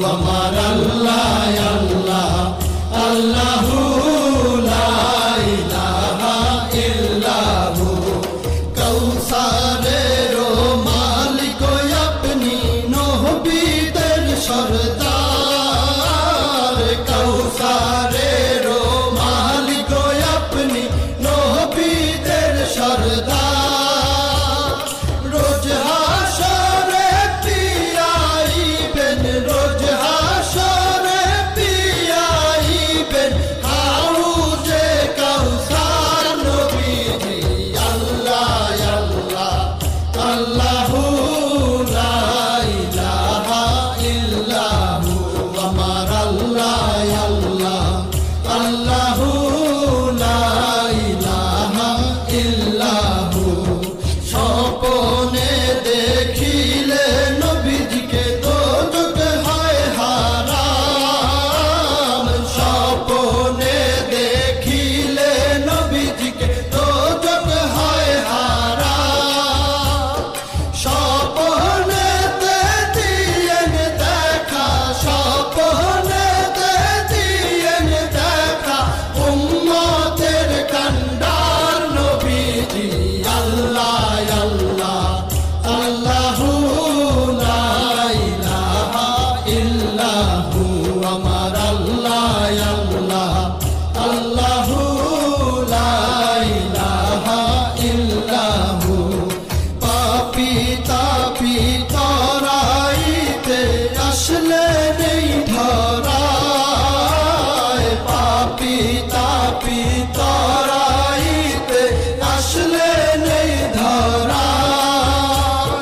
আমার আল্লাহ আল্লাহ আল্লাহু লা ইলাহা ইল্লাহু কৌসারের মালিক আপনি নবীদের সরদার কৌসারের মালিক আপনি নবীদের সরদার রোজ হাসরে পিয়াইবেন রোজ হাসরে পিয়াইবেন হাউজে কাউসার নবীজি আল্লাহ আল্লাহ আল্লাহু লা ইলাহা ইল্লাহু আমার আল্লাহ আল্লাহ আল্লাহু লা ইলাহা ইল্লাহু স্বপ্নে দেখিলে নবীজিকে দোজখ হয় হারাম স্বপ্নে দেখিলে নবীজিকে দোজখ হয় হারাম স্বপ্নেতে দিয়েন দেখা স্বপ্নেতে দিয়েন দেখা উম্মতের কান্ডার নবীজি আল্লাহ আল্লাহ আল্লাহু লা ইলাহা ইল্লাহু আমার আল্লাহ আল্লাহ আল্লাহু লা ইলাহা ইল্লাহু পাপী তাপী তরাইতে আসলে নেই ধরায় পাপী তাপী তরাইতে আসলে নেই ধরায়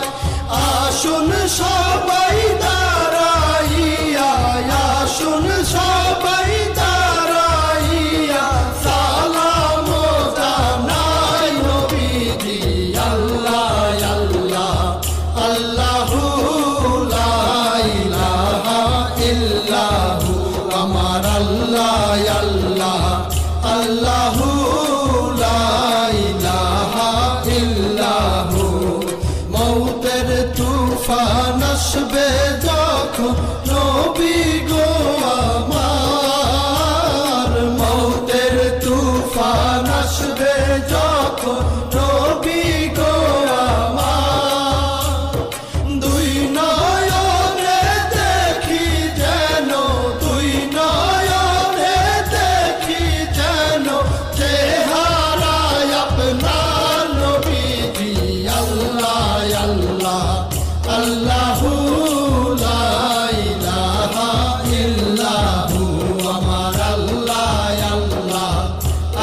আসুন সবাই দাঁড়াইয়া আসুন সবাই দাঁড়াইয়া সালাম জানাই নবীজি আল্লাহ আল্লাহ আল্লাহু লা ইলাহা ইল্লাহু আমার আল্লাহ আল্লাহ আল্লাহু লা ইলাহা ইল্লাহু মৌতের তুফান আসবে যখন নবী গো আমার মৌতের তুফান আসবে যখন নবী গো আমার দুই নয়নে দেখি যেন দুই নয়নে দেখি যেন চেহারায় আপনার নবীজি আল্লাহ আল্লাহ আল্লাহু লা ইলাহা ইল্লাহু আমার আল্লাহ আল্লাহ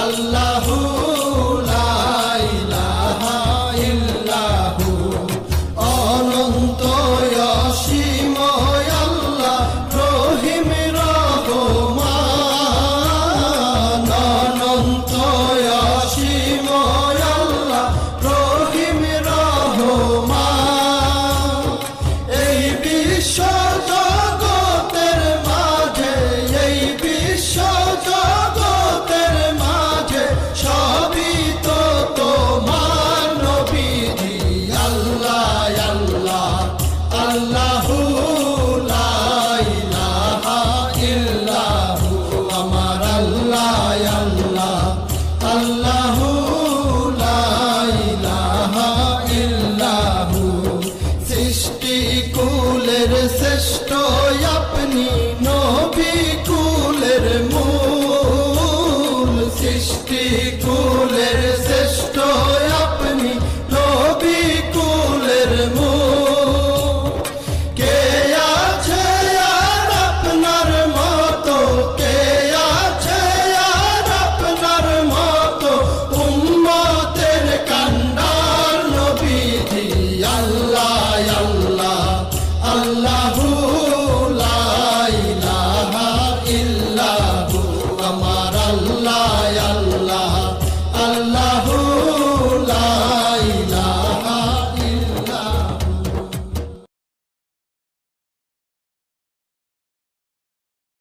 আল্লাহু লা ইলাহা ইল্লাহু অনন্ত অসীম আল্লাহ রহিম রহমান অনন্ত অসীম আল্লাহ রহিম রহমান এই বিশ্ব জগতের মাঝে এই বিশ্ব জগতের মাঝে সবই তো তোমার নবীজি আল্লাহ আল্লাহ আল্লাহু লা ইলাহা ইল্লাহু আমার আল্লাহ আল্লাহ আল্লাহু লা ইলাহা ইল্লাহু সৃষ্টি কুলের শ্রেষ্ঠ আপনি নবী কুলের মূল সৃষ্টি কুলের শ্রেষ্ঠ আপনি নবী কুলের মূল